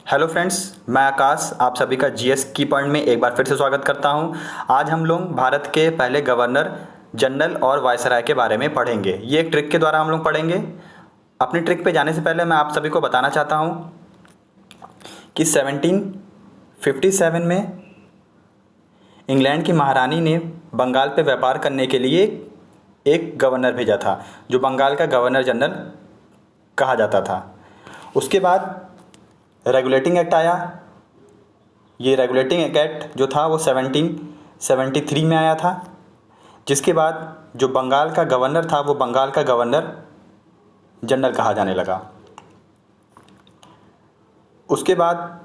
Hello friends, मैं आकाश आप सभी का जीएस की पॉइंट में एक बार फिर से स्वागत करता हूं। आज हम लोग भारत के पहले गवर्नर जनरल और वायसराय के बारे में पढ़ेंगे। ये एक ट्रिक के द्वारा हम लोग पढ़ेंगे। अपनी ट्रिक पे जाने से पहले मैं आप सभी को बताना चाहता हूं कि 1757 में इंग्लैंड की महारानी ने बंगाल पे व्यापार करने के लिए एक गवर्नर भेजा था, जो बंगाल का गवर्नर जनरल कहा जाता था। उसके बाद रेगुलेटिंग एक्ट आया। ये रेगुलेटिंग एक्ट जो था वो 1773 में आया था, जिसके बाद जो बंगाल का गवर्नर था वो बंगाल का गवर्नर जनरल कहा जाने लगा। उसके बाद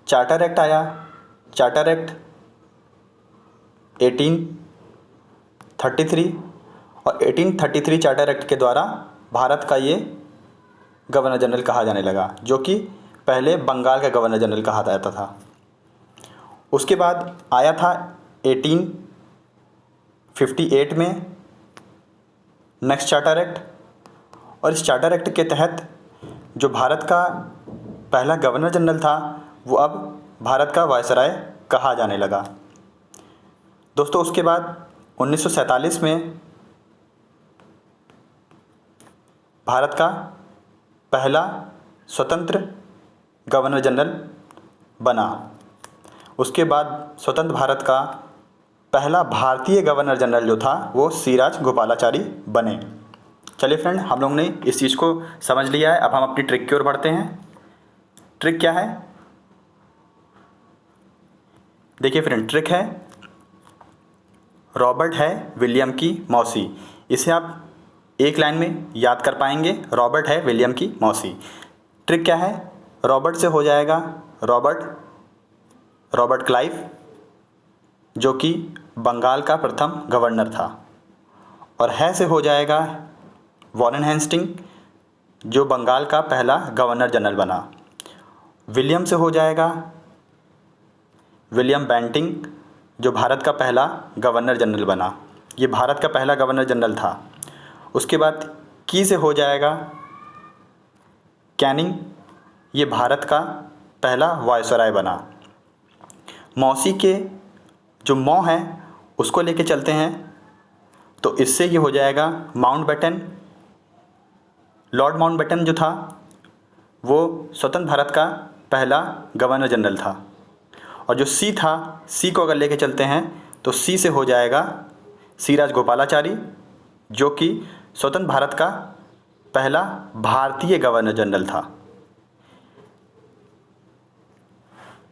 चार्टर एक्ट आया। चार्टर एक्ट 1833 और 1833 चार्टर एक्ट के द्वारा भारत का ये गवर्नर जनरल कहा जाने लगा, जो कि पहले बंगाल का गवर्नर जनरल कहा जाता था। उसके बाद आया था 1858 में नेक्स्ट चार्टर एक्ट, और इस चार्टर एक्ट के तहत जो भारत का पहला गवर्नर जनरल था वो अब भारत का वायसराय कहा जाने लगा। दोस्तों, उसके बाद 1947 में भारत का पहला स्वतंत्र गवर्नर जनरल बना। उसके बाद स्वतंत्र भारत का पहला भारतीय गवर्नर जनरल जो था वो सी राजगोपालाचारी बने। चलिए फ्रेंड, हम लोग ने इस चीज़ को समझ लिया है। अब हम अपनी ट्रिक की ओर बढ़ते हैं। ट्रिक क्या है? देखिए फ्रेंड, ट्रिक है रॉबर्ट है विलियम की मौसी। इसे आप एक लाइन में याद कर पाएंगे, रॉबर्ट है विलियम की मौसी। ट्रिक क्या है? रॉबर्ट से हो जाएगा रॉबर्ट क्लाइव, जो कि बंगाल का प्रथम गवर्नर था, और है से हो जाएगा वॉरेन हेस्टिंग, जो बंगाल का पहला गवर्नर जनरल बना। विलियम से हो जाएगा विलियम बेंटिंग, जो भारत का पहला गवर्नर जनरल बना। ये भारत का पहला गवर्नर जनरल था। उसके बाद की से हो जाएगा कैनिंग, ये भारत का पहला वायसराय बना। मौसी के जो मौ है उसको लेके चलते हैं, तो इससे ये हो जाएगा माउंटबेटन। लॉर्ड माउंटबेटन जो था वो स्वतंत्र भारत का पहला गवर्नर जनरल था। और जो सी था, सी को अगर लेके चलते हैं तो सी से हो जाएगा सी राजगोपालाचारी, जो कि स्वतंत्र भारत का पहला भारतीय गवर्नर जनरल था।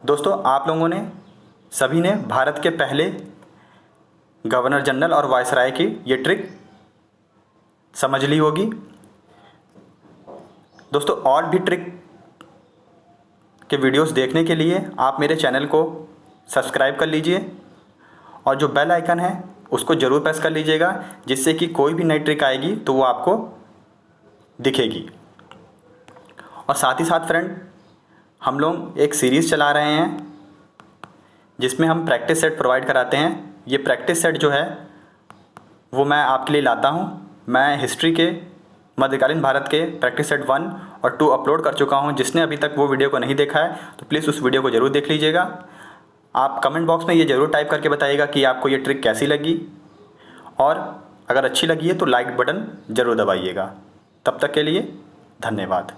दोस्तों, आप लोगों ने सभी ने भारत के पहले गवर्नर जनरल और वायसराय की ये ट्रिक समझ ली होगी। दोस्तों, और भी ट्रिक के वीडियोस देखने के लिए आप मेरे चैनल को सब्सक्राइब कर लीजिए, और जो बेल आइकन है उसको ज़रूर प्रेस कर लीजिएगा, जिससे कि कोई भी नई ट्रिक आएगी तो वो आपको दिखेगी। और साथ ही साथ फ्रेंड, हम लोग एक सीरीज़ चला रहे हैं जिसमें हम प्रैक्टिस सेट प्रोवाइड कराते हैं। ये प्रैक्टिस सेट जो है वो मैं आपके लिए लाता हूँ। मैं हिस्ट्री के मध्यकालीन भारत के प्रैक्टिस सेट 1 और 2 अपलोड कर चुका हूँ। जिसने अभी तक वो वीडियो को नहीं देखा है तो प्लीज़ उस वीडियो को ज़रूर देख लीजिएगा। आप कमेंट बॉक्स में ये ज़रूर टाइप करके बताइएगा कि आपको ये ट्रिक कैसी लगी, और अगर अच्छी लगी है तो लाइक बटन ज़रूर दबाइएगा। तब तक के लिए धन्यवाद।